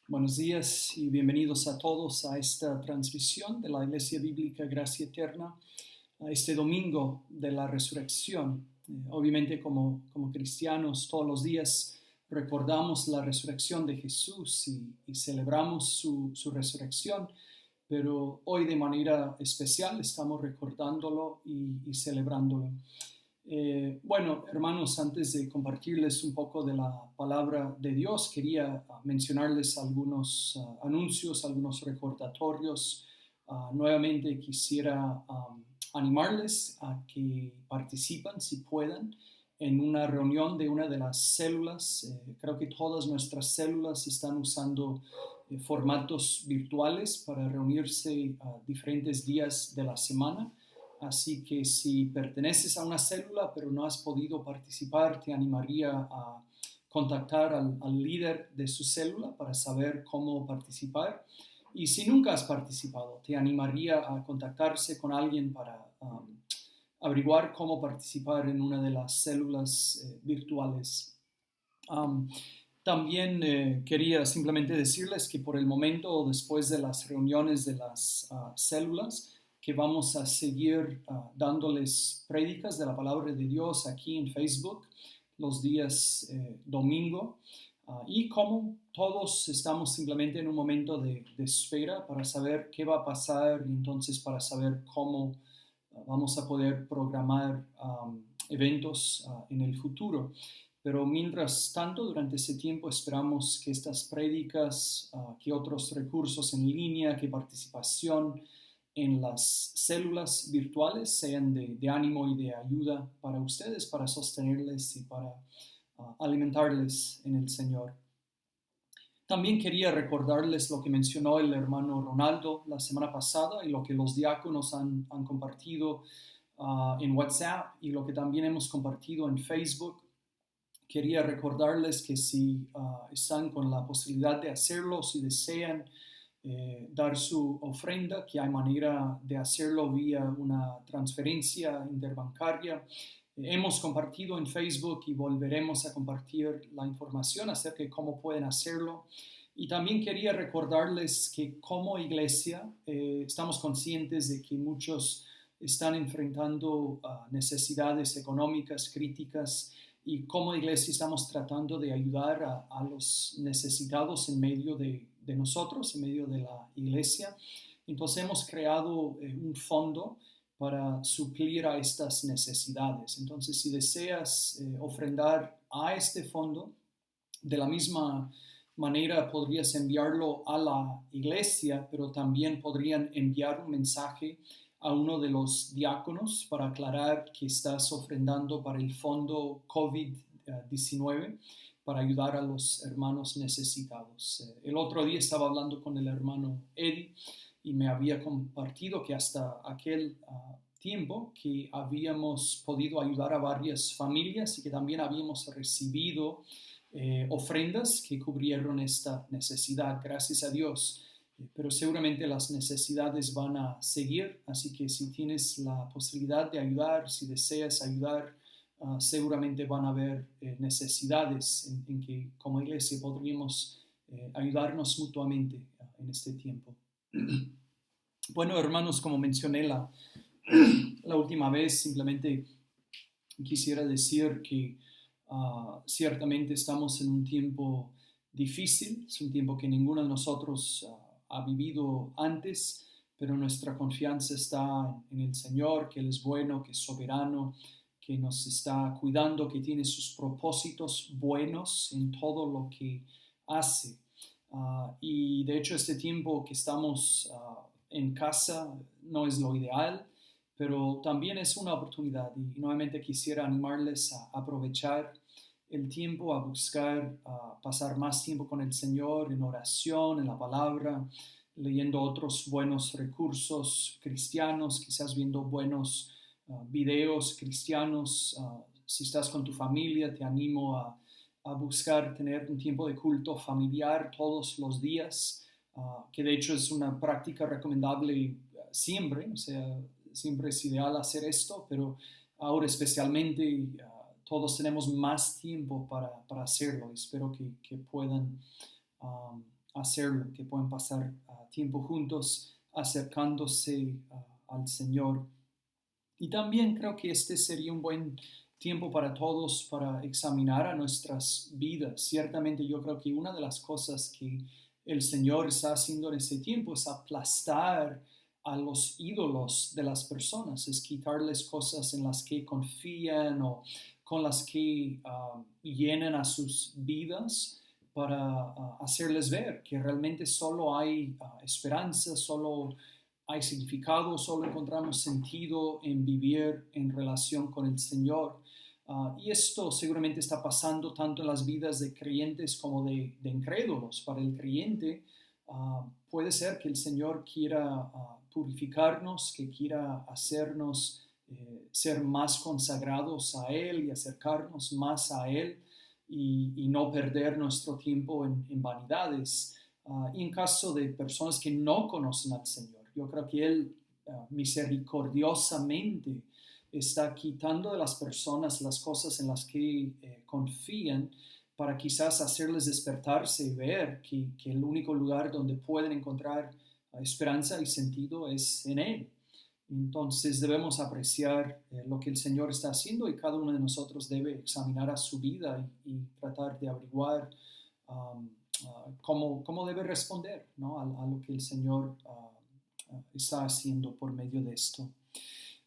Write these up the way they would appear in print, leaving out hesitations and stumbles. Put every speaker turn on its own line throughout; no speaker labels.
Buenos días y bienvenidos a todos a esta transmisión de la Iglesia Bíblica Gracia Eterna, a este domingo de la resurrección. Obviamente como cristianos todos los días recordamos la resurrección de Jesús y celebramos su resurrección, pero hoy de manera especial estamos recordándolo y celebrándolo. Bueno, hermanos, antes de compartirles un poco de la palabra de Dios, quería mencionarles algunos anuncios, algunos recordatorios. Nuevamente quisiera animarles a que participen, si puedan, en una reunión de una de las células. Creo que todas nuestras células están usando formatos virtuales para reunirse diferentes días de la semana. Así que si perteneces a una célula pero no has podido participar, te animaría a contactar al líder de su célula para saber cómo participar. Y si nunca has participado, te animaría a contactarse con alguien para averiguar cómo participar en una de las células virtuales. También quería simplemente decirles que por el momento, después de las reuniones de las células, que vamos a seguir dándoles prédicas de la palabra de Dios aquí en Facebook los días domingo. Y como todos estamos simplemente en un momento de espera para saber qué va a pasar y entonces para saber cómo vamos a poder programar eventos en el futuro. Pero mientras tanto, durante ese tiempo esperamos que estas prédicas, que otros recursos en línea, que participación en las células virtuales sean de ánimo y de ayuda para ustedes, para sostenerles y para alimentarles en el Señor. También quería recordarles lo que mencionó el hermano Ronaldo la semana pasada y lo que los diáconos han compartido en WhatsApp y lo que también hemos compartido en Facebook. Quería recordarles que si están con la posibilidad de hacerlo, si desean dar su ofrenda, que hay manera de hacerlo vía una transferencia interbancaria. Hemos compartido en Facebook y volveremos a compartir la información acerca de cómo pueden hacerlo. Y también quería recordarles que como iglesia estamos conscientes de que muchos están enfrentando necesidades económicas críticas y como iglesia estamos tratando de ayudar a los necesitados en medio de nosotros, en medio de la iglesia. Entonces hemos creado un fondo para suplir a estas necesidades. Entonces, si deseas ofrendar a este fondo, de la misma manera podrías enviarlo a la iglesia, pero también podrían enviar un mensaje a uno de los diáconos para aclarar que estás ofrendando para el fondo COVID-19 para ayudar a los hermanos necesitados. El otro día estaba hablando con el hermano Eddie y me había compartido que hasta aquel tiempo que habíamos podido ayudar a varias familias y que también habíamos recibido ofrendas que cubrieron esta necesidad, gracias a Dios. Pero seguramente las necesidades van a seguir, así que si tienes la posibilidad de ayudar, si deseas ayudar, seguramente van a haber necesidades en que como iglesia podríamos ayudarnos mutuamente en este tiempo. Bueno, hermanos, como mencioné la última vez, simplemente quisiera decir que ciertamente estamos en un tiempo difícil, es un tiempo que ninguno de nosotros ha vivido antes, pero nuestra confianza está en el Señor, que Él es bueno, que es soberano, que nos está cuidando, que tiene sus propósitos buenos en todo lo que hace. Y de hecho este tiempo que estamos en casa no es lo ideal, pero también es una oportunidad y nuevamente quisiera animarles a aprovechar el tiempo, a buscar, a pasar más tiempo con el Señor en oración, en la palabra, leyendo otros buenos recursos cristianos, quizás viendo buenos videos cristianos. Si estás con tu familia, te animo a buscar tener un tiempo de culto familiar todos los días, que de hecho es una práctica recomendable siempre, o sea, siempre es ideal hacer esto, pero ahora especialmente todos tenemos más tiempo para hacerlo. Espero que puedan hacerlo, que puedan pasar tiempo juntos acercándose al Señor. Y también creo que este sería un buen tiempo para todos para examinar a nuestras vidas. Ciertamente yo creo que una de las cosas que el Señor está haciendo en este tiempo es aplastar a los ídolos de las personas, es quitarles cosas en las que confían o con las que llenan a sus vidas para hacerles ver que realmente solo hay esperanza, solo hay significado, solo encontramos sentido en vivir en relación con el Señor. Y esto seguramente está pasando tanto en las vidas de creyentes como de incrédulos. Para el creyente puede ser que el Señor quiera purificarnos, que quiera hacernos ser más consagrados a Él y acercarnos más a Él y no perder nuestro tiempo en vanidades. Y en caso de personas que no conocen al Señor, yo creo que Él misericordiosamente está quitando de las personas las cosas en las que confían para quizás hacerles despertarse y ver que el único lugar donde pueden encontrar esperanza y sentido es en Él. Entonces debemos apreciar lo que el Señor está haciendo y cada uno de nosotros debe examinar a su vida y tratar de averiguar cómo debe responder, ¿no? a lo que el Señor está haciendo por medio de esto.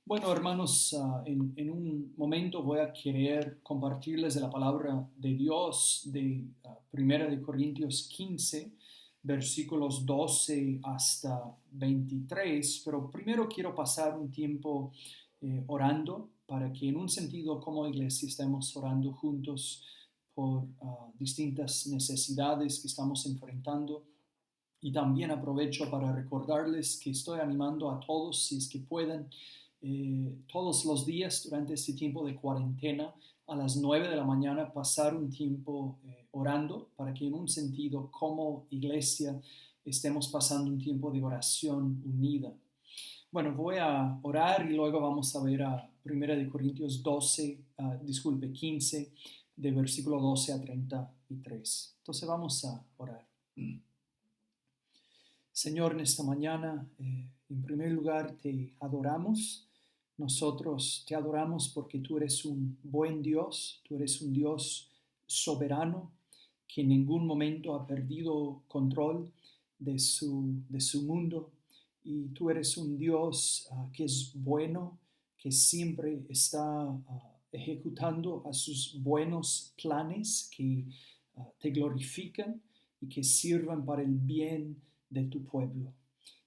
Bueno, hermanos, en un momento voy a querer compartirles de la palabra de Dios de 1 de Corintios 15, versículos 12 hasta 23, pero primero quiero pasar un tiempo orando para que en un sentido como iglesia estemos orando juntos por distintas necesidades que estamos enfrentando. Y también aprovecho para recordarles que estoy animando a todos, si es que pueden, todos los días durante este tiempo de cuarentena, a las 9 de la mañana, pasar un tiempo orando para que en un sentido como iglesia estemos pasando un tiempo de oración unida. Bueno, voy a orar y luego vamos a ver a 1 de Corintios 15, de versículo 12 a 33. Entonces vamos a orar. Señor, en esta mañana, en primer lugar, te adoramos. Nosotros te adoramos porque tú eres un buen Dios, tú eres un Dios soberano que en ningún momento ha perdido control de su mundo. Y tú eres un Dios que es bueno, que siempre está ejecutando a sus buenos planes que te glorifican y que sirvan para el bien de tu pueblo.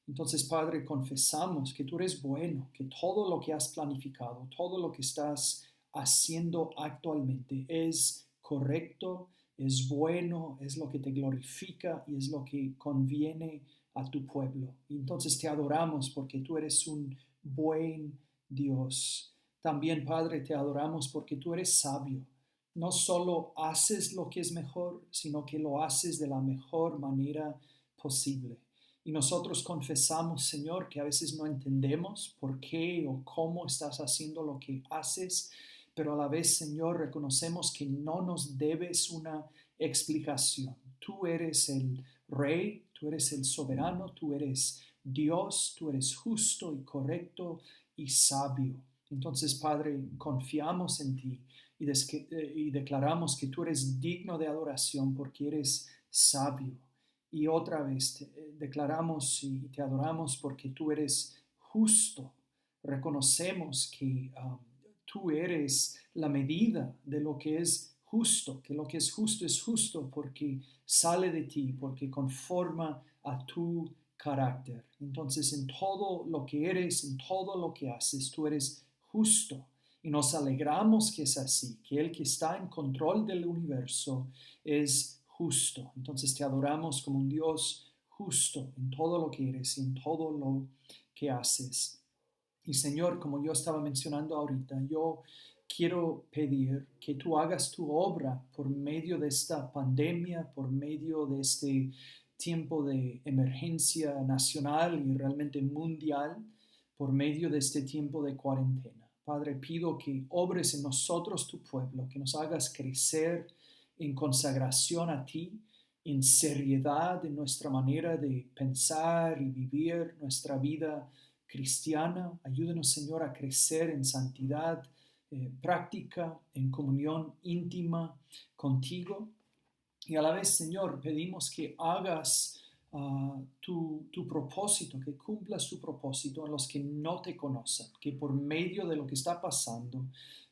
Entonces, Padre, confesamos que tú eres bueno, que todo lo que has planificado, todo lo que estás haciendo actualmente es correcto, es bueno, es lo que te glorifica y es lo que conviene a tu pueblo. Entonces te adoramos porque tú eres un buen Dios. También, Padre, te adoramos porque tú eres sabio. No solo haces lo que es mejor, sino que lo haces de la mejor manera posible. Y nosotros confesamos, Señor, que a veces no entendemos por qué o cómo estás haciendo lo que haces, pero a la vez, Señor, reconocemos que no nos debes una explicación. Tú eres el Rey, tú eres el soberano, tú eres Dios, tú eres justo y correcto y sabio. Entonces, Padre, confiamos en ti y declaramos que tú eres digno de adoración porque eres sabio. Y otra vez declaramos y te adoramos porque tú eres justo. Reconocemos que tú eres la medida de lo que es justo, que lo que es justo porque sale de ti, porque conforma a tu carácter. Entonces, en todo lo que eres, en todo lo que haces, tú eres justo. Y nos alegramos que es así, que el que está en control del universo es justo. Entonces te adoramos como un Dios justo en todo lo que eres y en todo lo que haces. Y Señor, como yo estaba mencionando ahorita, yo quiero pedir que tú hagas tu obra por medio de esta pandemia, por medio de este tiempo de emergencia nacional y realmente mundial, por medio de este tiempo de cuarentena. Padre, pido que obres en nosotros tu pueblo, que nos hagas crecer en consagración a ti, en seriedad en nuestra manera de pensar y vivir nuestra vida cristiana. Ayúdanos, Señor, a crecer en santidad práctica, en comunión íntima contigo. Y a la vez, Señor, pedimos que hagas tu propósito, que cumplas tu propósito en los que no te conocen, que por medio de lo que está pasando,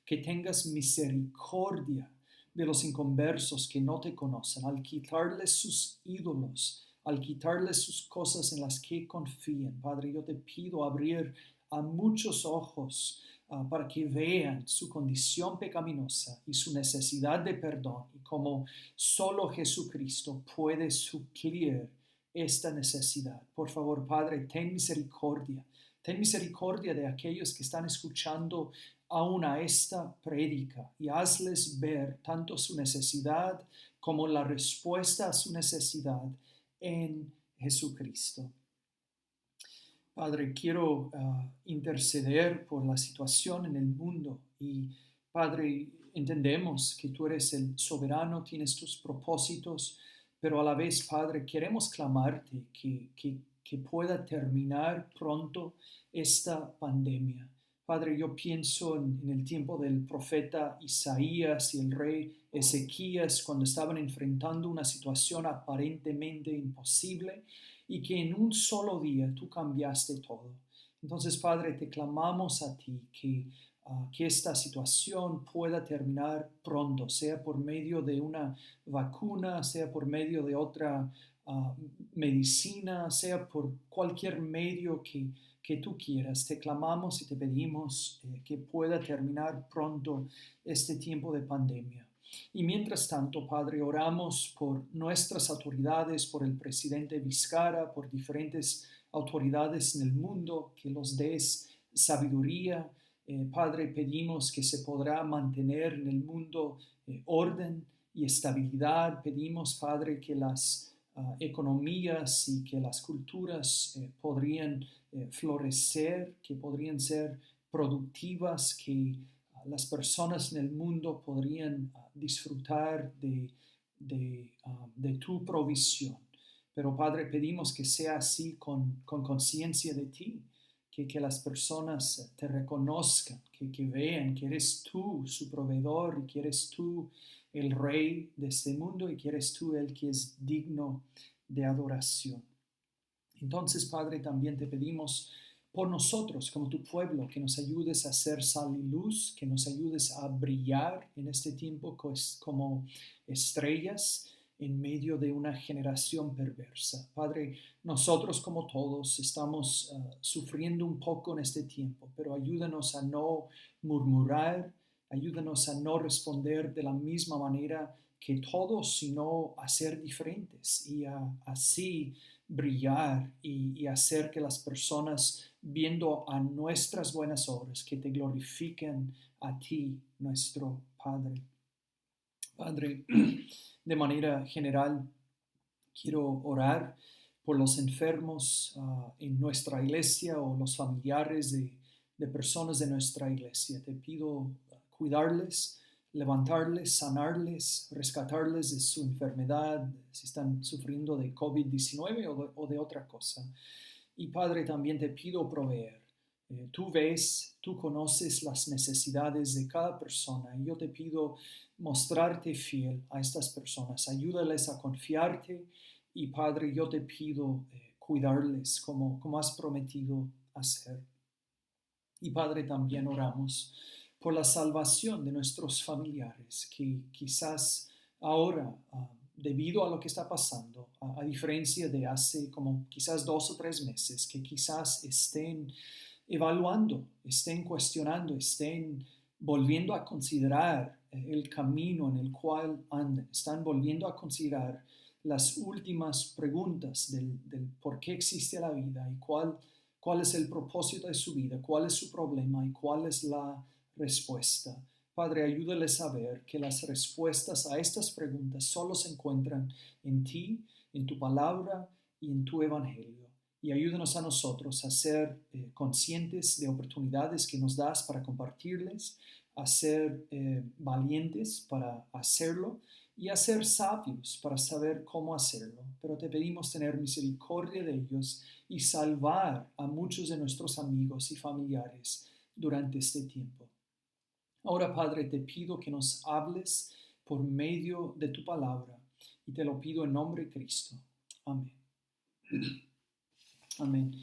que tengas misericordia de los inconversos que no te conocen, al quitarles sus ídolos, al quitarles sus cosas en las que confían. Padre, yo te pido abrir a muchos ojos para que vean su condición pecaminosa y su necesidad de perdón y cómo solo Jesucristo puede suplir esta necesidad. Por favor, Padre, ten misericordia. Ten misericordia de aquellos que están escuchando aún a esta prédica y hazles ver tanto su necesidad como la respuesta a su necesidad en Jesucristo. Padre, quiero interceder por la situación en el mundo y, Padre, entendemos que tú eres el soberano, tienes tus propósitos, pero a la vez, Padre, queremos clamarte que pueda terminar pronto esta pandemia. Padre, yo pienso en el tiempo del profeta Isaías y el rey Ezequías cuando estaban enfrentando una situación aparentemente imposible y que en un solo día tú cambiaste todo. Entonces, Padre, te clamamos a ti que esta situación pueda terminar pronto, sea por medio de una vacuna, sea por medio de otra medicina, sea por cualquier medio que tú quieras. Te clamamos y te pedimos que pueda terminar pronto este tiempo de pandemia. Y mientras tanto, Padre, oramos por nuestras autoridades, por el presidente Vizcarra, por diferentes autoridades en el mundo, que los des sabiduría. Padre, pedimos que se podrá mantener en el mundo orden y estabilidad. Pedimos, Padre, que las economías y que las culturas podrían florecer, que podrían ser productivas, que las personas en el mundo podrían disfrutar de tu provisión. Pero Padre, pedimos que sea así con conciencia de ti, que las personas te reconozcan, que vean que eres tú su proveedor y que eres tú el rey de este mundo y que eres tú el que es digno de adoración. Entonces, Padre, también te pedimos por nosotros, como tu pueblo, que nos ayudes a ser sal y luz, que nos ayudes a brillar en este tiempo como estrellas en medio de una generación perversa. Padre, nosotros como todos estamos sufriendo un poco en este tiempo, pero ayúdanos a no murmurar, ayúdanos a no responder de la misma manera que todos, sino a ser diferentes y así brillar y hacer que las personas, viendo a nuestras buenas obras, que te glorifiquen a ti, nuestro Padre. Padre, de manera general, quiero orar por los enfermos en nuestra iglesia o los familiares de personas de nuestra iglesia. Te pido cuidarles, levantarles, sanarles, rescatarles de su enfermedad, si están sufriendo de COVID-19 o de otra cosa. Y Padre, también te pido proveer. Tú ves, tú conoces las necesidades de cada persona y yo te pido mostrarte fiel a estas personas. Ayúdales a confiarte y Padre, yo te pido cuidarles como has prometido hacer. Y Padre, también oramos por la salvación de nuestros familiares que quizás ahora, debido a lo que está pasando, a diferencia de hace como quizás 2 o 3 meses, que quizás estén evaluando, estén cuestionando, estén volviendo a considerar el camino en el cual andan, están volviendo a considerar las últimas preguntas del por qué existe la vida y cuál es el propósito de su vida, cuál es su problema y cuál es la respuesta. Padre, ayúdales a ver que las respuestas a estas preguntas solo se encuentran en ti, en tu palabra y en tu evangelio. Y ayúdanos a nosotros a ser conscientes de oportunidades que nos das para compartirles, a ser valientes para hacerlo y a ser sabios para saber cómo hacerlo, pero te pedimos tener misericordia de ellos y salvar a muchos de nuestros amigos y familiares durante este tiempo. Ahora, Padre, te pido que nos hables por medio de tu palabra y te lo pido en nombre de Cristo. Amén. Amén.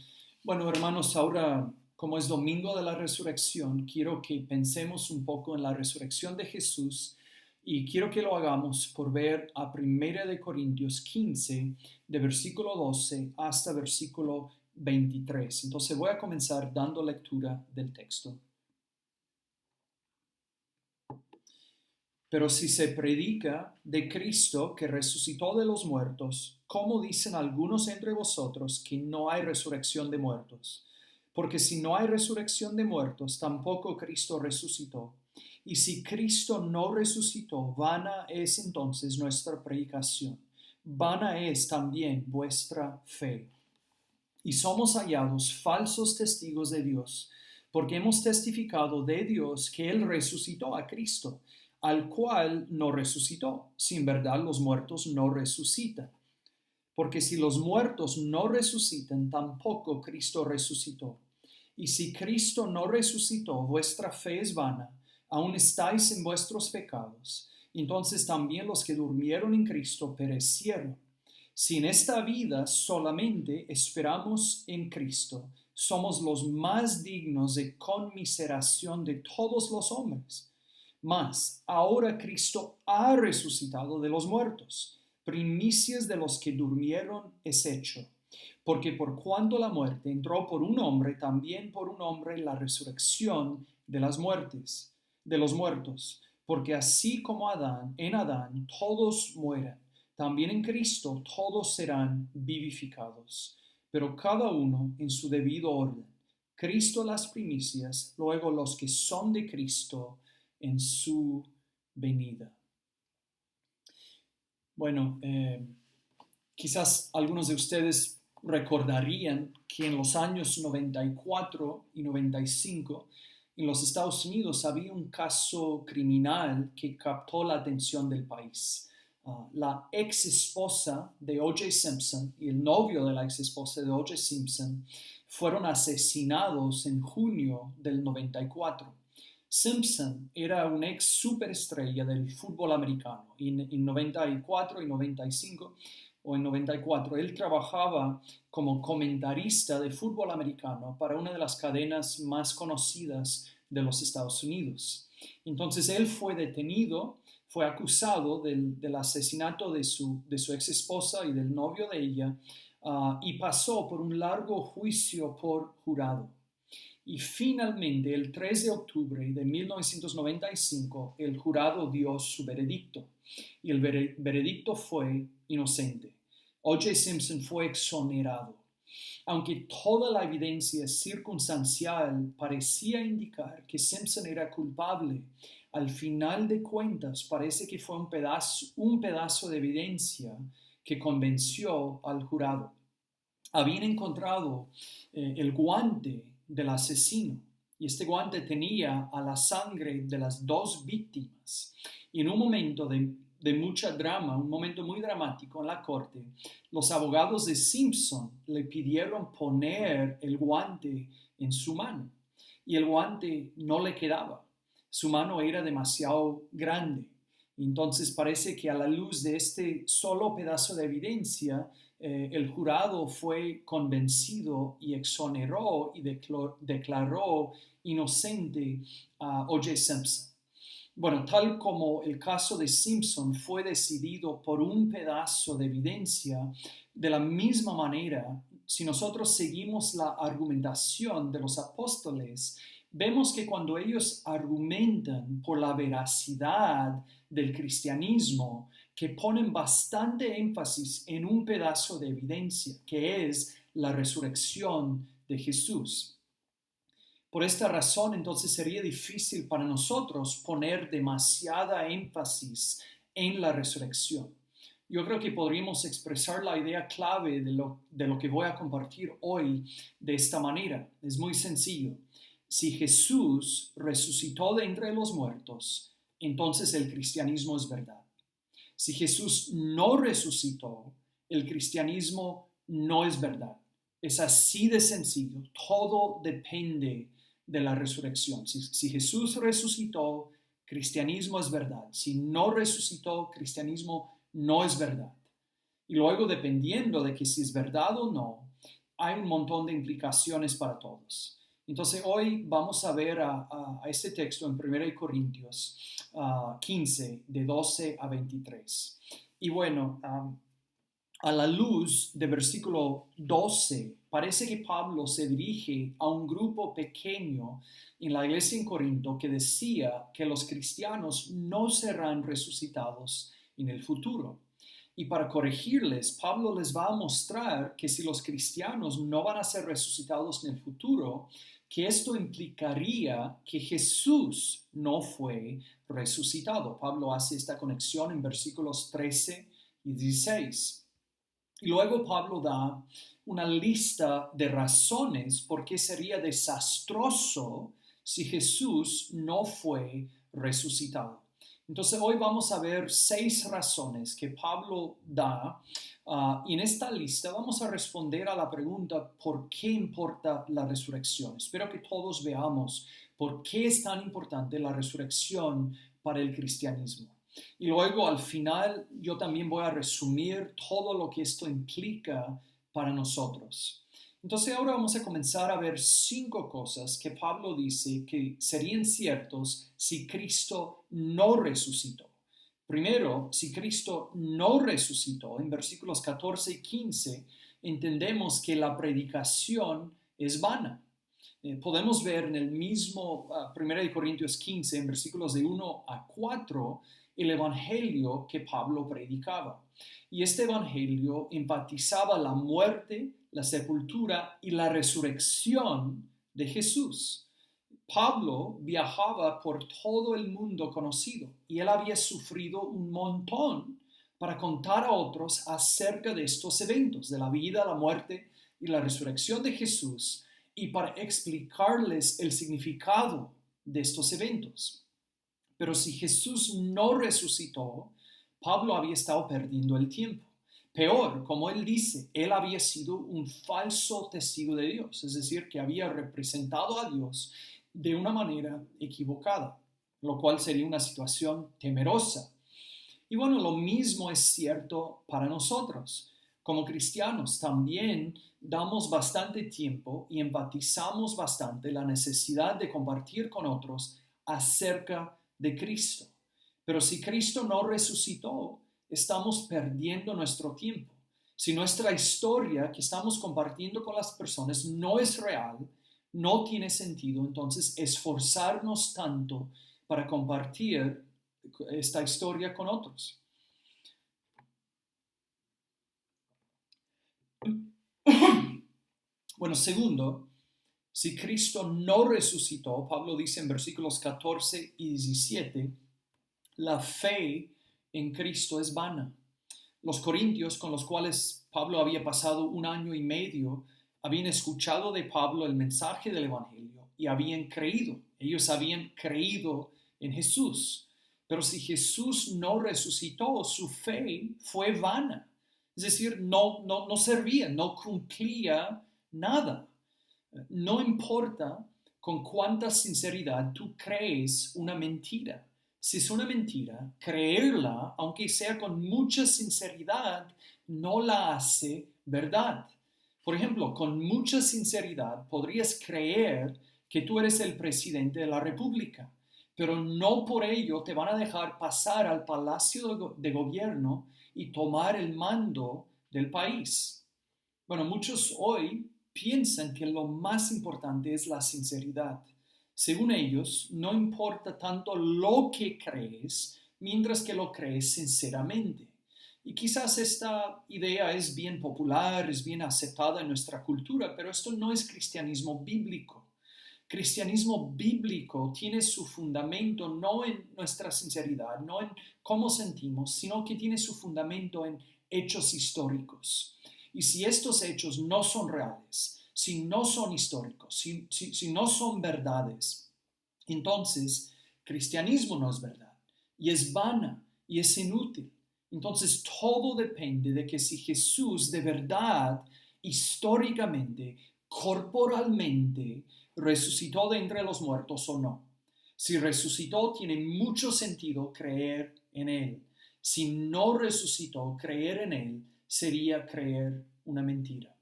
Bueno, hermanos, ahora como es domingo de la resurrección, quiero que pensemos un poco en la resurrección de Jesús y quiero que lo hagamos por ver a 1 Corintios 15, de versículo 12 hasta versículo 23. Entonces voy a comenzar dando lectura del texto. Pero si se predica de Cristo que resucitó de los muertos, ¿cómo dicen algunos entre vosotros que no hay resurrección de muertos? Porque si no hay resurrección de muertos, tampoco Cristo resucitó. Y si Cristo no resucitó, vana es entonces nuestra predicación, vana es también vuestra fe. Y somos hallados falsos testigos de Dios, porque hemos testificado de Dios que Él resucitó a Cristo, al cual no resucitó, si en verdad los muertos no resucitan. Porque si los muertos no resucitan, tampoco Cristo resucitó. Y si Cristo no resucitó, vuestra fe es vana, aún estáis en vuestros pecados. Entonces también los que durmieron en Cristo perecieron. Si en esta vida solamente esperamos en Cristo, somos los más dignos de conmiseración de todos los hombres. Mas ahora Cristo ha resucitado de los muertos, primicias de los que durmieron es hecho. Porque por cuanto la muerte entró por un hombre, también por un hombre la resurrección de las muertes, de los muertos. Porque así como en Adán todos mueren, también en Cristo todos serán vivificados, pero cada uno en su debido orden. Cristo las primicias, luego los que son de Cristo en su venida. Bueno, quizás algunos de ustedes recordarían que en los años 94 y 95 en los Estados Unidos había un caso criminal que captó la atención del país. La ex esposa de O.J. Simpson y el novio de la ex esposa de O.J. Simpson fueron asesinados en junio del 94. Simpson era un ex superestrella del fútbol americano. En 94 y 95 o en 94, él trabajaba como comentarista de fútbol americano para una de las cadenas más conocidas de los Estados Unidos. Entonces él fue detenido, fue acusado del asesinato de su ex esposa y del novio de ella, y pasó por un largo juicio por jurado. Y finalmente, el 3 de octubre de 1995, el jurado dio su veredicto. Y el veredicto fue inocente. O.J. Simpson fue exonerado. Aunque toda la evidencia circunstancial parecía indicar que Simpson era culpable, al final de cuentas parece que fue un pedazo de evidencia que convenció al jurado. Habían encontrado el guante del asesino y este guante tenía a la sangre de las dos víctimas. Y en un momento de mucha drama, un momento muy dramático en la corte, los abogados de Simpson le pidieron poner el guante en su mano y el guante no le quedaba. Su mano era demasiado grande. Entonces parece que a la luz de este solo pedazo de evidencia, el jurado fue convencido y exoneró y declaró inocente a O.J. Simpson. Bueno, tal como el caso de Simpson fue decidido por un pedazo de evidencia, de la misma manera, si nosotros seguimos la argumentación de los apóstoles, vemos que cuando ellos argumentan por la veracidad del cristianismo, que ponen bastante énfasis en un pedazo de evidencia, que es la resurrección de Jesús. Por esta razón, entonces sería difícil para nosotros poner demasiada énfasis en la resurrección. Yo creo que podríamos expresar la idea clave de lo que voy a compartir hoy de esta manera. Es muy sencillo. Si Jesús resucitó de entre los muertos, entonces el cristianismo es verdad. Si Jesús no resucitó, el cristianismo no es verdad. Es así de sencillo. Todo depende de la resurrección. Si Jesús resucitó, cristianismo es verdad. Si no resucitó, cristianismo no es verdad. Y luego, dependiendo de que si es verdad o no, hay un montón de implicaciones para todos. Entonces, hoy vamos a ver a este texto en 1 Corintios 15, de 12 a 23. Y bueno, a la luz del versículo 12, parece que Pablo se dirige a un grupo pequeño en la iglesia en Corinto que decía que los cristianos no serán resucitados en el futuro. Y para corregirles, Pablo les va a mostrar que si los cristianos no van a ser resucitados en el futuro, que esto implicaría que Jesús no fue resucitado. Pablo hace esta conexión en versículos 13 y 16. Y luego Pablo da una lista de razones por qué sería desastroso si Jesús no fue resucitado. Entonces hoy vamos a ver 6 razones que Pablo da y en esta lista vamos a responder a la pregunta ¿por qué importa la resurrección? Espero que todos veamos por qué es tan importante la resurrección para el cristianismo. Y luego al final yo también voy a resumir todo lo que esto implica para nosotros. Entonces ahora vamos a comenzar a ver 5 cosas que Pablo dice que serían ciertos si Cristo no resucitó. Primero, si Cristo no resucitó, en versículos 14 y 15, entendemos que la predicación es vana. Podemos ver en el mismo 1 Corintios 15, en versículos de 1 a 4, el evangelio que Pablo predicaba. Y este evangelio enfatizaba la muerte, la sepultura y la resurrección de Jesús. Pablo viajaba por todo el mundo conocido y él había sufrido un montón para contar a otros acerca de estos eventos, de la vida, la muerte y la resurrección de Jesús, y para explicarles el significado de estos eventos. Pero si Jesús no resucitó, Pablo había estado perdiendo el tiempo. Peor, como él dice, él había sido un falso testigo de Dios, es decir, que había representado a Dios de una manera equivocada, lo cual sería una situación temerosa. Y bueno, lo mismo es cierto para nosotros. Como cristianos también damos bastante tiempo y enfatizamos bastante la necesidad de compartir con otros acerca de Cristo. Pero si Cristo no resucitó, estamos perdiendo nuestro tiempo. Si nuestra historia que estamos compartiendo con las personas no es real, no tiene sentido, entonces esforzarnos tanto para compartir esta historia con otros. Bueno, segundo, si Cristo no resucitó, Pablo dice en versículos 14 y 17, la fe en Cristo es vana. Los corintios, con los cuales Pablo había pasado 1 año y medio, habían escuchado de Pablo el mensaje del evangelio y habían creído. Ellos habían creído en Jesús. Pero si Jesús no resucitó, su fe fue vana. Es decir, no servía, no cumplía nada. No importa con cuánta sinceridad tú crees una mentira. Si es una mentira, creerla, aunque sea con mucha sinceridad, no la hace verdad. Por ejemplo, con mucha sinceridad podrías creer que tú eres el presidente de la República, pero no por ello te van a dejar pasar al palacio de gobierno y tomar el mando del país. Bueno, muchos hoy piensan que lo más importante es la sinceridad. Según ellos, no importa tanto lo que crees, mientras que lo crees sinceramente. Y quizás esta idea es bien popular, es bien aceptada en nuestra cultura, pero esto no es cristianismo bíblico. Cristianismo bíblico tiene su fundamento no en nuestra sinceridad, no en cómo sentimos, sino que tiene su fundamento en hechos históricos. Y si estos hechos no son reales, si no son históricos, si no son verdades, entonces cristianismo no es verdad y es vana y es inútil. Entonces todo depende de que si Jesús de verdad, históricamente, corporalmente, resucitó de entre los muertos o no. Si resucitó, tiene mucho sentido creer en Él. Si no resucitó, creer en Él sería creer una mentira.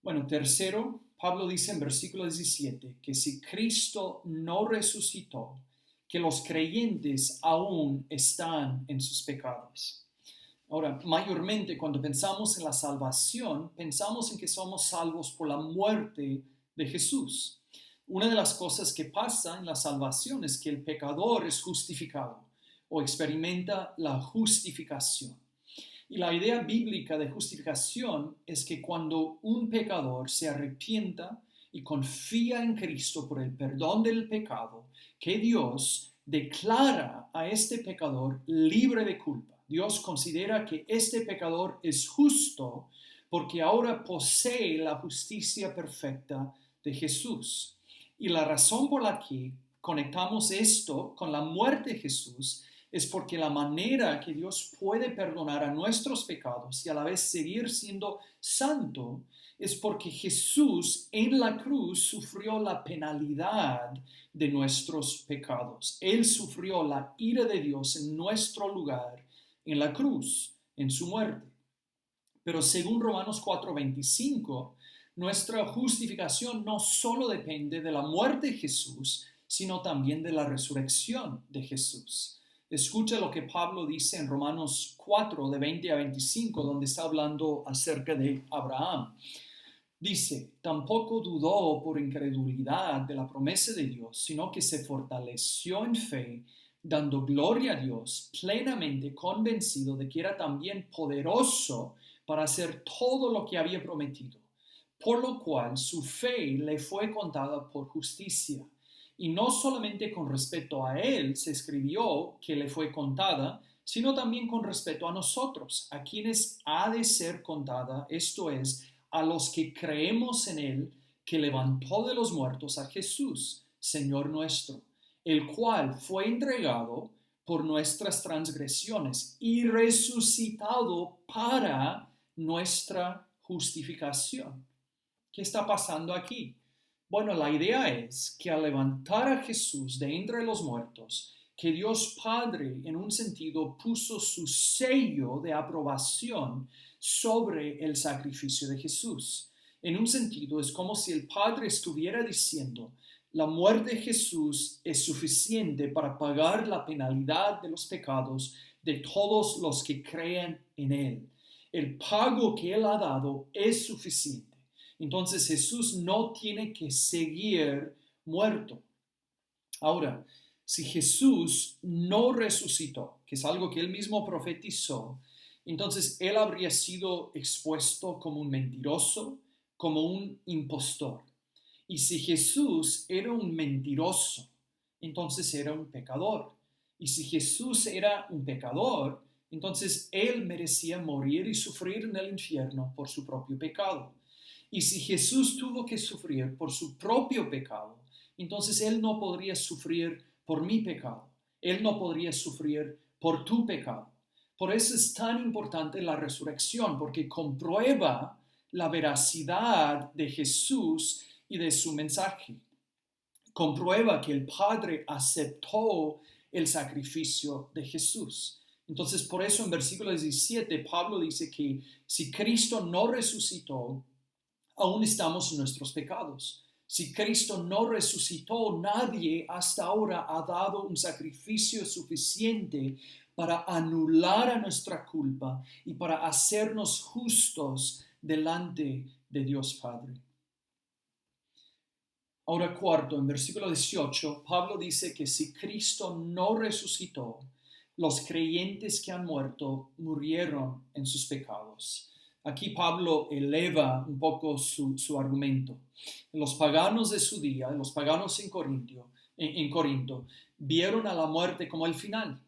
Bueno, tercero, Pablo dice en versículo 17 que si Cristo no resucitó, que los creyentes aún están en sus pecados. Ahora, mayormente cuando pensamos en la salvación, pensamos en que somos salvos por la muerte de Jesús. Una de las cosas que pasa en la salvación es que el pecador es justificado o experimenta la justificación. Y la idea bíblica de justificación es que cuando un pecador se arrepienta y confía en Cristo por el perdón del pecado, que Dios declara a este pecador libre de culpa. Dios considera que este pecador es justo porque ahora posee la justicia perfecta de Jesús. Y la razón por la que conectamos esto con la muerte de Jesús es porque la manera que Dios puede perdonar a nuestros pecados y a la vez seguir siendo santo es porque Jesús en la cruz sufrió la penalidad de nuestros pecados. Él sufrió la ira de Dios en nuestro lugar en la cruz, en su muerte. Pero según Romanos 4:25, nuestra justificación no solo depende de la muerte de Jesús, sino también de la resurrección de Jesús. Escucha lo que Pablo dice en Romanos 4, de 20 a 25, donde está hablando acerca de Abraham. Dice, tampoco dudó por incredulidad de la promesa de Dios, sino que se fortaleció en fe, dando gloria a Dios, plenamente convencido de que era también poderoso para hacer todo lo que había prometido, por lo cual su fe le fue contada por justicia. Y no solamente con respecto a él se escribió que le fue contada, sino también con respecto a nosotros, a quienes ha de ser contada, esto es, a los que creemos en él, que levantó de los muertos a Jesús, Señor nuestro, el cual fue entregado por nuestras transgresiones y resucitado para nuestra justificación. ¿Qué está pasando aquí? Bueno, la idea es que al levantar a Jesús de entre los muertos, que Dios Padre en un sentido puso su sello de aprobación sobre el sacrificio de Jesús. En un sentido es como si el Padre estuviera diciendo, la muerte de Jesús es suficiente para pagar la penalidad de los pecados de todos los que creen en Él. El pago que Él ha dado es suficiente. Entonces Jesús no tiene que seguir muerto. Ahora, si Jesús no resucitó, que es algo que él mismo profetizó, entonces él habría sido expuesto como un mentiroso, como un impostor. Y si Jesús era un mentiroso, entonces era un pecador. Y si Jesús era un pecador, entonces él merecía morir y sufrir en el infierno por su propio pecado. Y si Jesús tuvo que sufrir por su propio pecado, entonces Él no podría sufrir por mi pecado. Él no podría sufrir por tu pecado. Por eso es tan importante la resurrección, porque comprueba la veracidad de Jesús y de su mensaje. Comprueba que el Padre aceptó el sacrificio de Jesús. Entonces, por eso en versículo 17, Pablo dice que si Cristo no resucitó, aún estamos en nuestros pecados. Si Cristo no resucitó, nadie hasta ahora ha dado un sacrificio suficiente para anular a nuestra culpa y para hacernos justos delante de Dios Padre. Ahora cuarto, en versículo 18, Pablo dice que si Cristo no resucitó, los creyentes que han muerto murieron en sus pecados. Aquí Pablo eleva un poco su argumento. Los paganos de su día, los paganos en Corinto, vieron a la muerte como el final,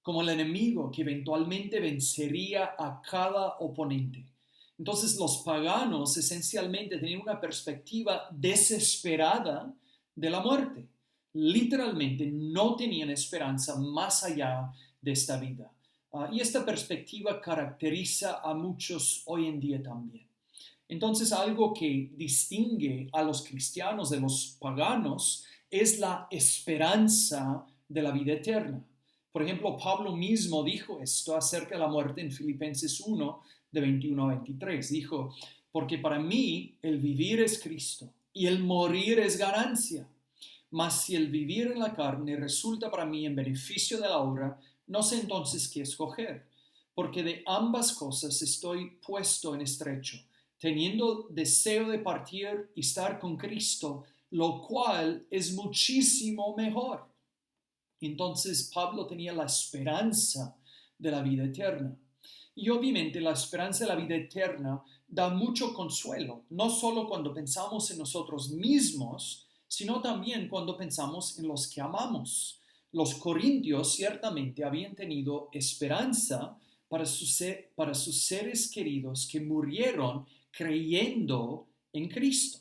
como el enemigo que eventualmente vencería a cada oponente. Entonces los paganos esencialmente tenían una perspectiva desesperada de la muerte. Literalmente no tenían esperanza más allá de esta vida. Y esta perspectiva caracteriza a muchos hoy en día también. Entonces, algo que distingue a los cristianos de los paganos es la esperanza de la vida eterna. Por ejemplo, Pablo mismo dijo esto acerca de la muerte en Filipenses 1, de 21 a 23. Dijo, porque para mí el vivir es Cristo y el morir es ganancia. Mas si el vivir en la carne resulta para mí en beneficio de la obra, no sé entonces qué escoger, porque de ambas cosas estoy puesto en estrecho, teniendo deseo de partir y estar con Cristo, lo cual es muchísimo mejor. Entonces Pablo tenía la esperanza de la vida eterna. Y obviamente la esperanza de la vida eterna da mucho consuelo, no solo cuando pensamos en nosotros mismos, sino también cuando pensamos en los que amamos. Los corintios ciertamente habían tenido esperanza para sus seres queridos que murieron creyendo en Cristo.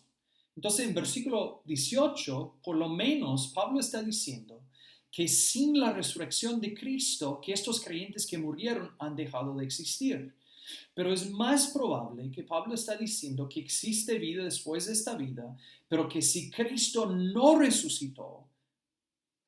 Entonces en versículo 18, por lo menos Pablo está diciendo que sin la resurrección de Cristo, que estos creyentes que murieron han dejado de existir. Pero es más probable que Pablo está diciendo que existe vida después de esta vida, pero que si Cristo no resucitó,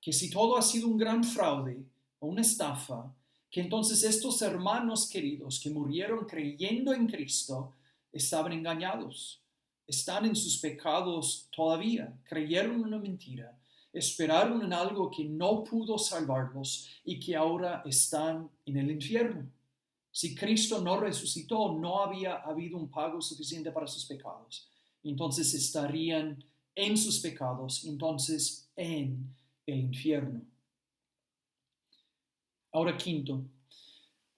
que si todo ha sido un gran fraude o una estafa, que entonces estos hermanos queridos que murieron creyendo en Cristo estaban engañados, están en sus pecados todavía, creyeron una mentira, esperaron en algo que no pudo salvarlos y que ahora están en el infierno. Si Cristo no resucitó, no había habido un pago suficiente para sus pecados. Entonces estarían en sus pecados, entonces en el infierno. Ahora quinto,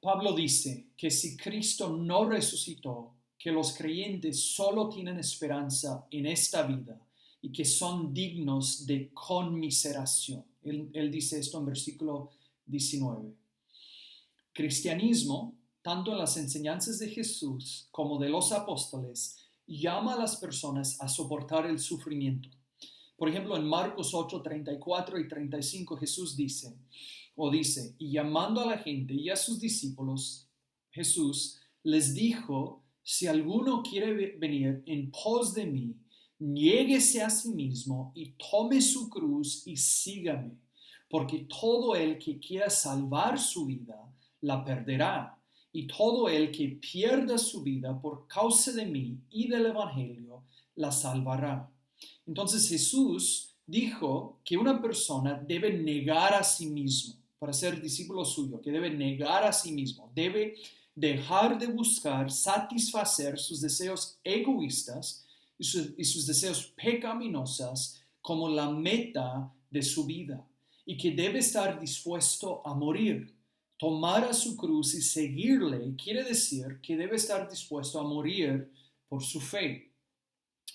Pablo dice que si Cristo no resucitó, que los creyentes solo tienen esperanza en esta vida y que son dignos de conmiseración. Él dice esto en versículo 19. Cristianismo, tanto en las enseñanzas de Jesús como de los apóstoles, llama a las personas a soportar el sufrimiento. Por ejemplo, en Marcos 8, 34 y 35 Jesús dice, y llamando a la gente y a sus discípulos, Jesús les dijo, si alguno quiere venir en pos de mí, niéguese a sí mismo y tome su cruz y sígame, porque todo el que quiera salvar su vida, la perderá, y todo el que pierda su vida por causa de mí y del Evangelio, la salvará. Entonces Jesús dijo que una persona debe negar a sí mismo para ser discípulo suyo, que debe negar a sí mismo, debe dejar de buscar satisfacer sus deseos egoístas y sus deseos pecaminosos como la meta de su vida, y que debe estar dispuesto a morir. Tomar a su cruz y seguirle quiere decir que debe estar dispuesto a morir por su fe.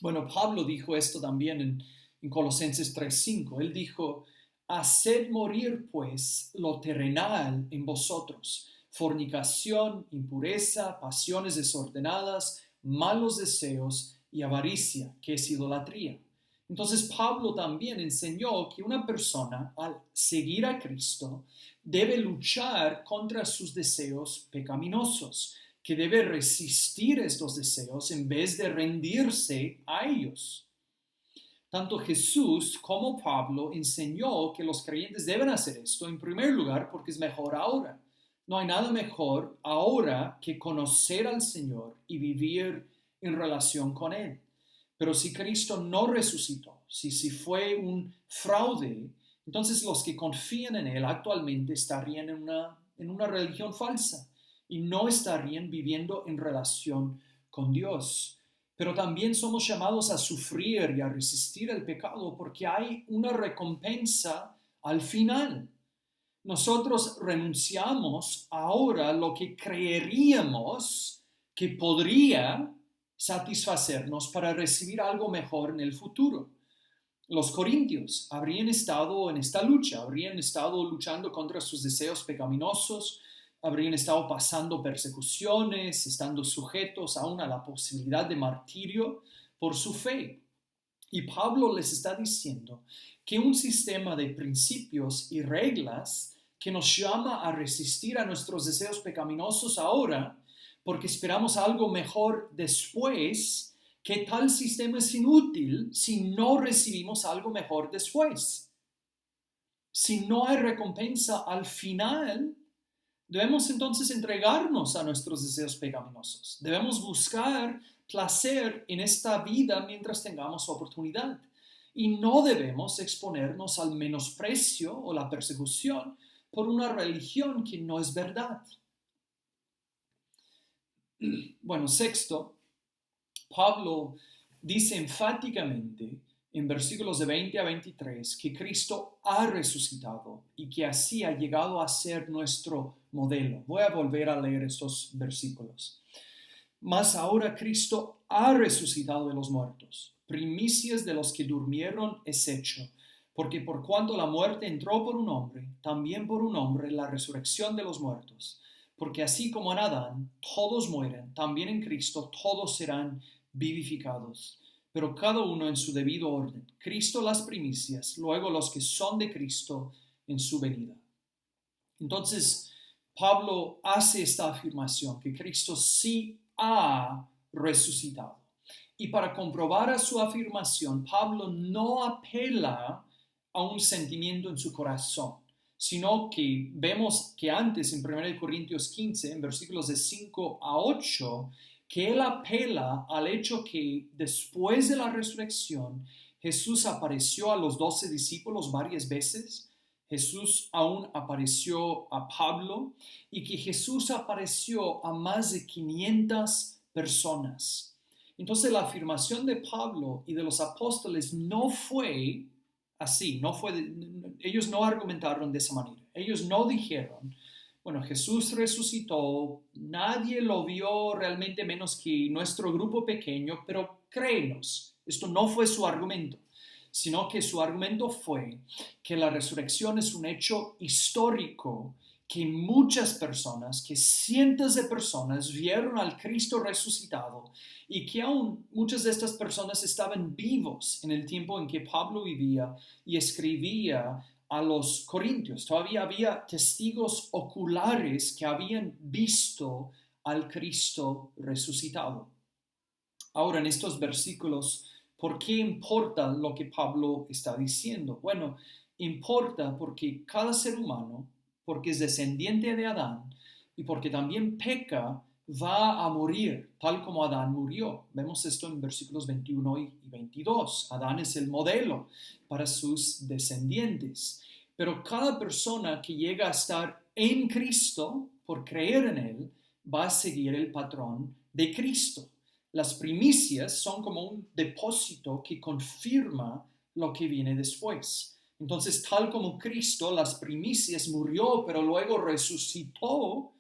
Bueno, Pablo dijo esto también en Colosenses 3:5. Él dijo, haced morir pues lo terrenal en vosotros, fornicación, impureza, pasiones desordenadas, malos deseos y avaricia, que es idolatría. Entonces Pablo también enseñó que una persona al seguir a Cristo debe luchar contra sus deseos pecaminosos, que debe resistir estos deseos en vez de rendirse a ellos. Tanto Jesús como Pablo enseñó que los creyentes deben hacer esto en primer lugar porque es mejor ahora. No hay nada mejor ahora que conocer al Señor y vivir en relación con Él. Pero si Cristo no resucitó, si fue un fraude, entonces los que confían en Él actualmente estarían en una religión falsa y no estarían viviendo en relación con Dios. Pero también somos llamados a sufrir y a resistir el pecado porque hay una recompensa al final. Nosotros renunciamos ahora a lo que creeríamos que podría satisfacernos para recibir algo mejor en el futuro. Los corintios habrían estado en esta lucha, habrían estado luchando contra sus deseos pecaminosos, habrían estado pasando persecuciones, estando sujetos aún a la posibilidad de martirio por su fe. Y Pablo les está diciendo que un sistema de principios y reglas que nos llama a resistir a nuestros deseos pecaminosos ahora, porque esperamos algo mejor después, que tal sistema es inútil si no recibimos algo mejor después. Si no hay recompensa al final, debemos entonces entregarnos a nuestros deseos pecaminosos. Debemos buscar placer en esta vida mientras tengamos oportunidad. Y no debemos exponernos al menosprecio o la persecución por una religión que no es verdad. Bueno, sexto, Pablo dice enfáticamente en versículos de 20 a 23 que Cristo ha resucitado y que así ha llegado a ser nuestro modelo. Voy a volver a leer estos versículos. Mas ahora Cristo ha resucitado de los muertos, primicias de los que durmieron es hecho, porque por cuanto la muerte entró por un hombre, también por un hombre la resurrección de los muertos. Porque así como en Adán todos mueren, también en Cristo todos serán vivificados, pero cada uno en su debido orden. Cristo las primicias, luego los que son de Cristo en su venida. Entonces, Pablo hace esta afirmación, que Cristo sí ha resucitado. Y para comprobar su afirmación, Pablo no apela a un sentimiento en su corazón, sino que vemos que antes en 1 Corintios 15, en versículos de 5 a 8, que él apela al hecho que después de la resurrección, Jesús apareció a los 12 discípulos varias veces. Jesús aún apareció a Pablo y que Jesús apareció a más de 500 personas. Entonces la afirmación de Pablo y de los apóstoles no fue así, ellos no argumentaron de esa manera. Ellos no dijeron, bueno, Jesús resucitó, nadie lo vio realmente menos que nuestro grupo pequeño, pero créenos, esto no fue su argumento, sino que su argumento fue que la resurrección es un hecho histórico, que muchas personas, que cientos de personas vieron al Cristo resucitado y que aún muchas de estas personas estaban vivos en el tiempo en que Pablo vivía y escribía a los corintios. Todavía había testigos oculares que habían visto al Cristo resucitado. Ahora, en estos versículos, ¿por qué importa lo que Pablo está diciendo? Bueno, importa porque cada ser humano, porque es descendiente de Adán y porque también peca, va a morir, tal como Adán murió. Vemos esto en versículos 21 y 22. Adán es el modelo para sus descendientes. Pero cada persona que llega a estar en Cristo, por creer en Él, va a seguir el patrón de Cristo. Las primicias son como un depósito que confirma lo que viene después. Entonces, tal como Cristo, las primicias, murió, pero luego resucitó,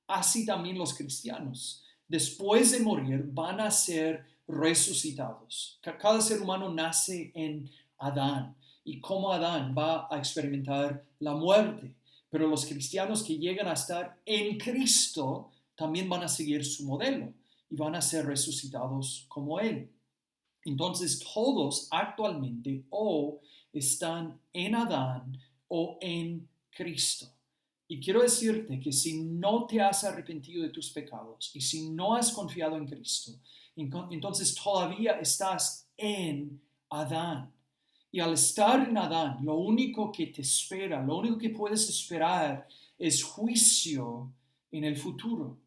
así también los cristianos, después de morir, van a ser resucitados. Cada ser humano nace en Adán y como Adán va a experimentar la muerte. Pero los cristianos que llegan a estar en Cristo también van a seguir su modelo y van a ser resucitados como Él. Entonces todos actualmente o están en Adán o en Cristo. Y quiero decirte que si no te has arrepentido de tus pecados y si no has confiado en Cristo, entonces todavía estás en Adán. Y al estar en Adán, lo único que te espera, lo único que puedes esperar es juicio en el futuro.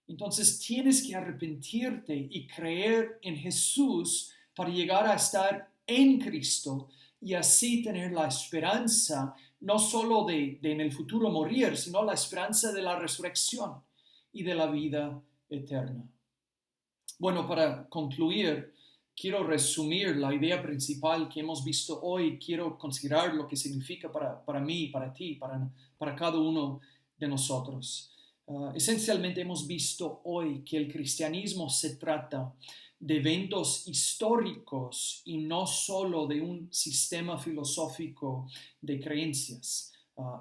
Entonces tienes que arrepentirte y creer en Jesús para llegar a estar en Cristo y así tener la esperanza no solo de en el futuro morir, sino la esperanza de la resurrección y de la vida eterna. Bueno, para concluir, quiero resumir la idea principal que hemos visto hoy. Quiero considerar lo que significa para mí, para ti, para cada uno de nosotros. Esencialmente hemos visto hoy que el cristianismo se trata de eventos históricos y no solo de un sistema filosófico de creencias.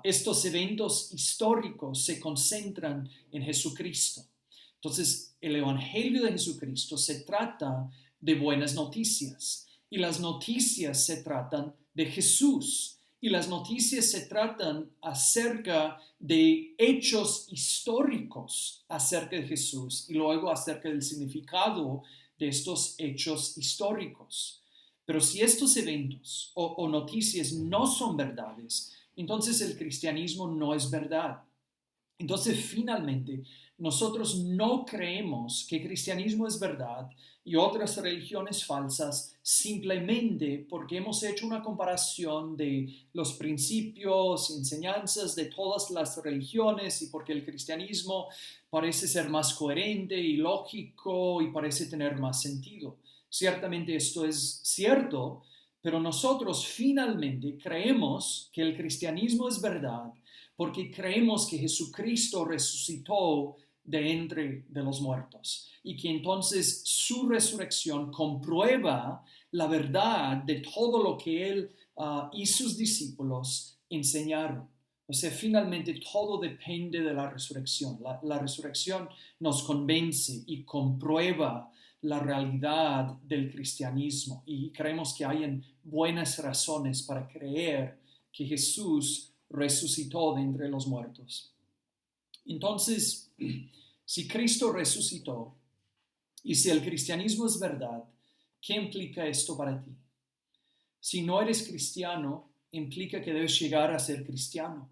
Estos eventos históricos se concentran en Jesucristo. Entonces, el Evangelio de Jesucristo se trata de buenas noticias y las noticias se tratan de Jesús Y las noticias se tratan acerca de hechos históricos acerca de Jesús y luego acerca del significado de estos hechos históricos. Pero si estos eventos o noticias no son verdades, entonces el cristianismo no es verdad. Entonces, finalmente, nosotros no creemos que el cristianismo es verdad y otras religiones falsas simplemente porque hemos hecho una comparación de los principios y enseñanzas de todas las religiones y porque el cristianismo parece ser más coherente y lógico y parece tener más sentido. Ciertamente esto es cierto, pero nosotros finalmente creemos que el cristianismo es verdad porque creemos que Jesucristo resucitó de entre de los muertos y que entonces su resurrección comprueba la verdad de todo lo que Él y sus discípulos enseñaron. O sea, finalmente todo depende de la resurrección. La resurrección nos convence y comprueba la realidad del cristianismo y creemos que hay buenas razones para creer que Jesús resucitó de entre los muertos. Entonces, si Cristo resucitó y si el cristianismo es verdad, ¿qué implica esto para ti? Si no eres cristiano, implica que debes llegar a ser cristiano.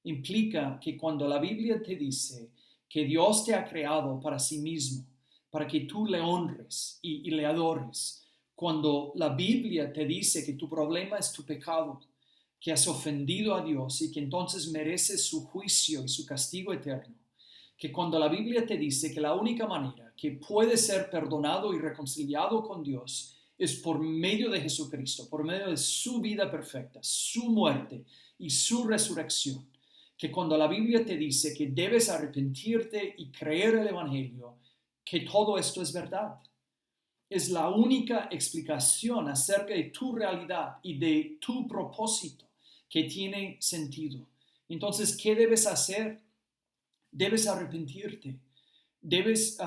Implica que cuando la Biblia te dice que Dios te ha creado para sí mismo, para que tú le honres y le adores, cuando la Biblia te dice que tu problema es tu pecado, que has ofendido a Dios y que entonces mereces su juicio y su castigo eterno, que cuando la Biblia te dice que la única manera que puedes ser perdonado y reconciliado con Dios es por medio de Jesucristo, por medio de su vida perfecta, su muerte y su resurrección, que cuando la Biblia te dice que debes arrepentirte y creer el Evangelio, que todo esto es verdad. Es la única explicación acerca de tu realidad y de tu propósito que tiene sentido. Entonces, ¿qué debes hacer? Debes arrepentirte, debes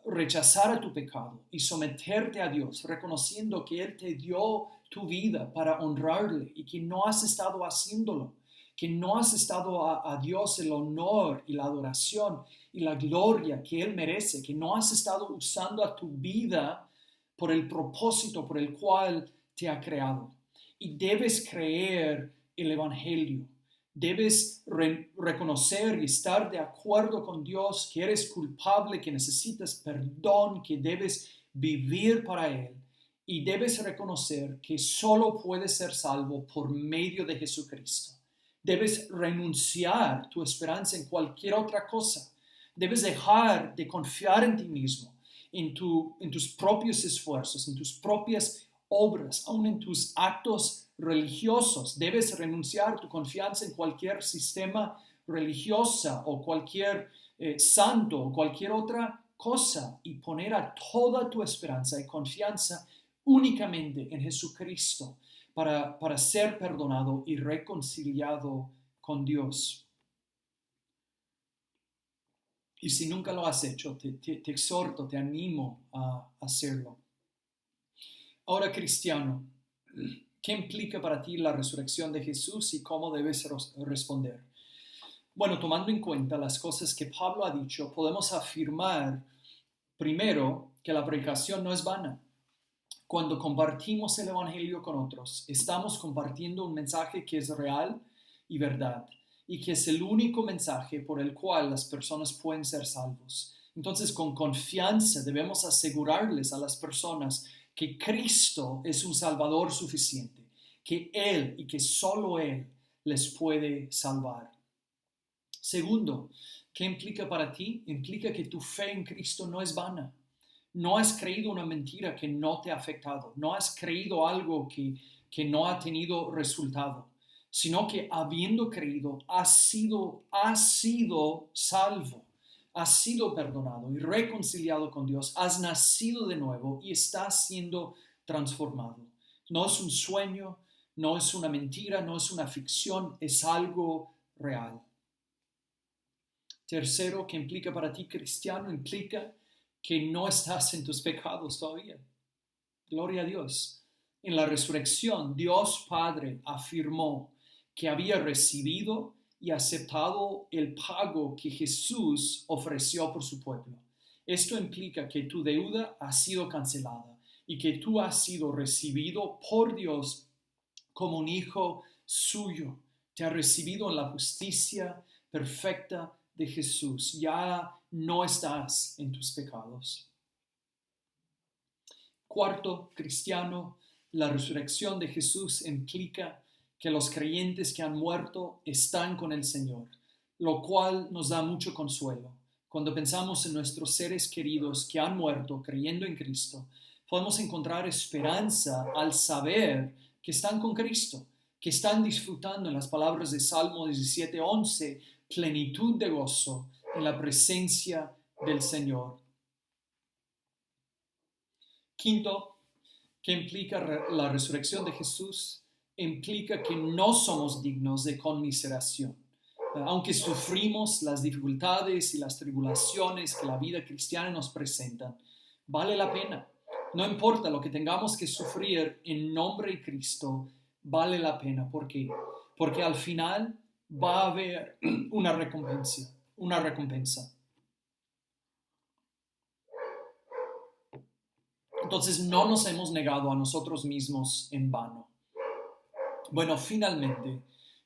rechazar a tu pecado y someterte a Dios, reconociendo que Él te dio tu vida para honrarle y que no has estado haciéndolo, que no has estado a Dios el honor y la adoración y la gloria que Él merece, que no has estado usando a tu vida por el propósito por el cual te ha creado. Y debes creer el Evangelio. Debes reconocer y estar de acuerdo con Dios que eres culpable, que necesitas perdón, que debes vivir para Él. Y debes reconocer que solo puedes ser salvo por medio de Jesucristo. Debes renunciar tu esperanza en cualquier otra cosa. Debes dejar de confiar en ti mismo, en tus propios esfuerzos, en tus propias obras, aún en tus actos religiosos. Debes renunciar tu confianza en cualquier sistema religioso o cualquier santo o cualquier otra cosa y poner a toda tu esperanza y confianza únicamente en Jesucristo para ser perdonado y reconciliado con Dios. Y si nunca lo has hecho, te exhorto, te animo a hacerlo. Ahora, cristiano, ¿qué implica para ti la resurrección de Jesús y cómo debes responder? Bueno, tomando en cuenta las cosas que Pablo ha dicho, podemos afirmar primero que la predicación no es vana. Cuando compartimos el Evangelio con otros, estamos compartiendo un mensaje que es real y verdad, y que es el único mensaje por el cual las personas pueden ser salvos. Entonces, con confianza debemos asegurarles a las personas que Cristo es un Salvador suficiente, que Él y que solo Él les puede salvar. Segundo, ¿qué implica para ti? Implica que tu fe en Cristo no es vana. No has creído una mentira que no te ha afectado. No has creído algo que no ha tenido resultado, sino que habiendo creído, has sido salvo. Has sido perdonado y reconciliado con Dios. Has nacido de nuevo y estás siendo transformado. No es un sueño, no es una mentira, no es una ficción, es algo real. Tercero, ¿qué implica para ti, cristiano? Implica que no estás en tus pecados todavía. Gloria a Dios. En la resurrección, Dios Padre afirmó que había recibido y aceptado el pago que Jesús ofreció por su pueblo. Esto implica que tu deuda ha sido cancelada y que tú has sido recibido por Dios como un hijo suyo. Te ha recibido en la justicia perfecta de Jesús. Ya no estás en tus pecados. Cuarto, cristiano, la resurrección de Jesús implica que los creyentes que han muerto están con el Señor, lo cual nos da mucho consuelo. Cuando pensamos en nuestros seres queridos que han muerto creyendo en Cristo, podemos encontrar esperanza al saber que están con Cristo, que están disfrutando, en las palabras de Salmo 17:11, plenitud de gozo en la presencia del Señor. Quinto, que implica la resurrección de Jesús, implica que no somos dignos de conmiseración. Aunque sufrimos las dificultades y las tribulaciones que la vida cristiana nos presenta, vale la pena. No importa lo que tengamos que sufrir en nombre de Cristo, vale la pena. ¿Por qué? Porque al final va a haber una recompensa. Entonces no nos hemos negado a nosotros mismos en vano. Bueno, finalmente,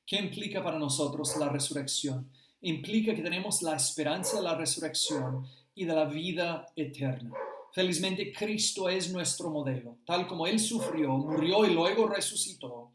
¿qué implica para nosotros la resurrección? Implica que tenemos la esperanza de la resurrección y de la vida eterna. Felizmente, Cristo es nuestro modelo. Tal como Él sufrió, murió y luego resucitó,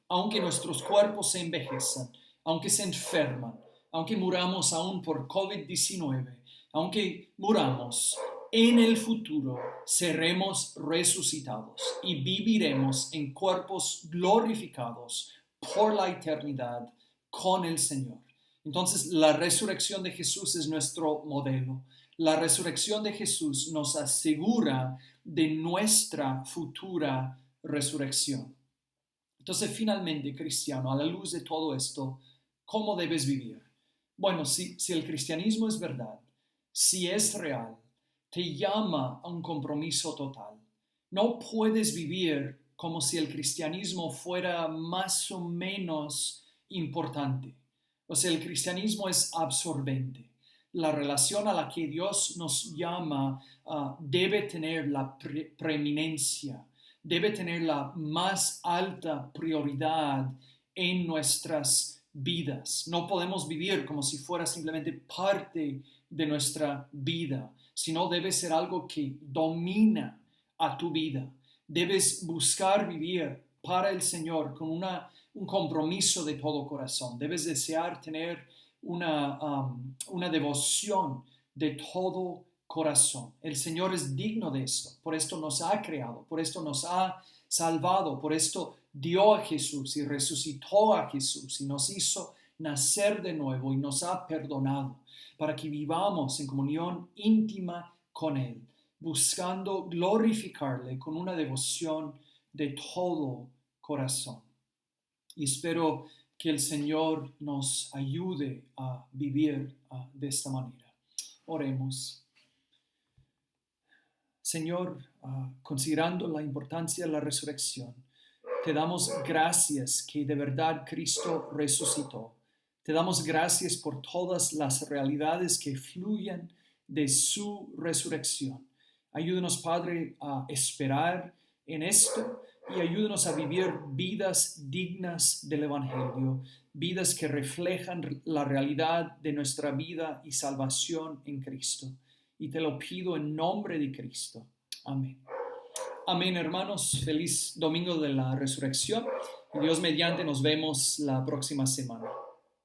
aunque nuestros cuerpos se envejezan, aunque se enferman, aunque muramos aún por COVID-19, aunque muramos, en el futuro seremos resucitados y viviremos en cuerpos glorificados por la eternidad con el Señor. Entonces, la resurrección de Jesús es nuestro modelo. La resurrección de Jesús nos asegura de nuestra futura resurrección. Entonces, finalmente, cristiano, a la luz de todo esto, ¿cómo debes vivir? Bueno, si el cristianismo es verdad, si es real, te llama a un compromiso total. No puedes vivir como si el cristianismo fuera más o menos importante. O sea, el cristianismo es absorbente. La relación a la que Dios nos llama debe tener la preeminencia, debe tener la más alta prioridad en nuestras vidas. No podemos vivir como si fuera simplemente parte de nuestra vida, sino debe ser algo que domina a tu vida. Debes buscar vivir para el Señor con un compromiso de todo corazón. Debes desear tener una devoción de todo corazón. El Señor es digno de esto. Por esto nos ha creado, por esto nos ha salvado, por esto dio a Jesús y resucitó a Jesús y nos hizo nacer de nuevo y nos ha perdonado para que vivamos en comunión íntima con Él, buscando glorificarle con una devoción de todo corazón. Y espero que el Señor nos ayude a vivir de esta manera. Oremos. Señor, considerando la importancia de la resurrección, te damos gracias que de verdad Cristo resucitó. Te damos gracias por todas las realidades que fluyen de su resurrección. Ayúdanos, Padre, a esperar en esto y ayúdanos a vivir vidas dignas del Evangelio, vidas que reflejan la realidad de nuestra vida y salvación en Cristo. Y te lo pido en nombre de Cristo. Amén. Amén, hermanos. Feliz domingo de la resurrección. Y Dios mediante nos vemos la próxima semana.